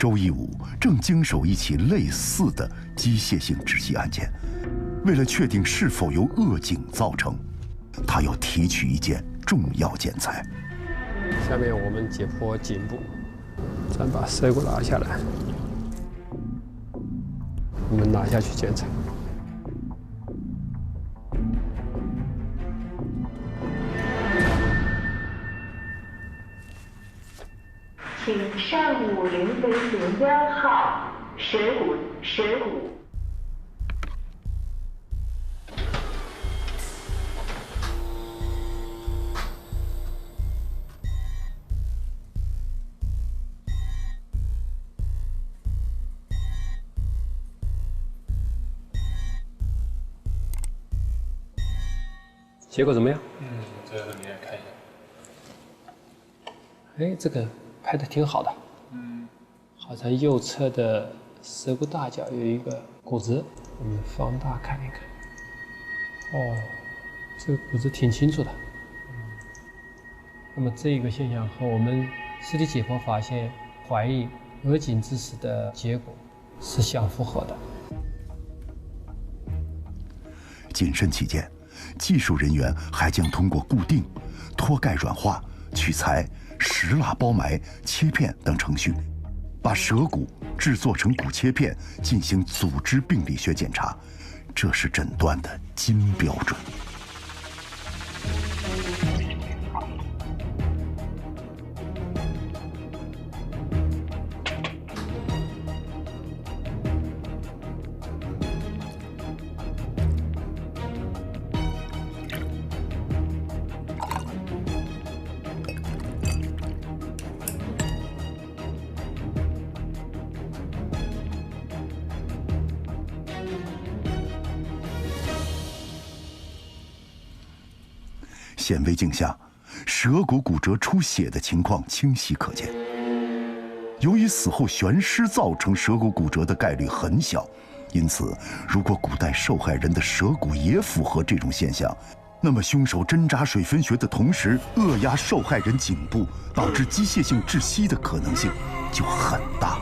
周一武正经手一起类似的机械性窒息案件，为了确定是否由扼颈造成，他要提取一件重要建材。下面我们解剖颈部，咱把舌骨拿下来，我们拿下去检查。请上午0飞行1号舌骨。结果怎么样？这个你来看一下。哎，这个拍的挺好的。好像右侧的舌骨大角有一个骨折，我们放大看一看。哦，这个骨折挺清楚的。那么这个现象和我们尸体解剖发现怀疑扼颈致死的结果是相符合的。谨慎起见，技术人员还将通过固定、脱钙软化、取材、石蜡包埋、切片等程序，把舌骨制作成骨切片，进行组织病理学检查，这是诊断的金标准。显微镜下，舌骨骨折出血的情况清晰可见。由于死后悬尸造成舌骨骨折的概率很小，因此，如果古代受害人的舌骨也符合这种现象，那么凶手针扎水分穴的同时扼压受害人颈部，导致机械性窒息的可能性就很大。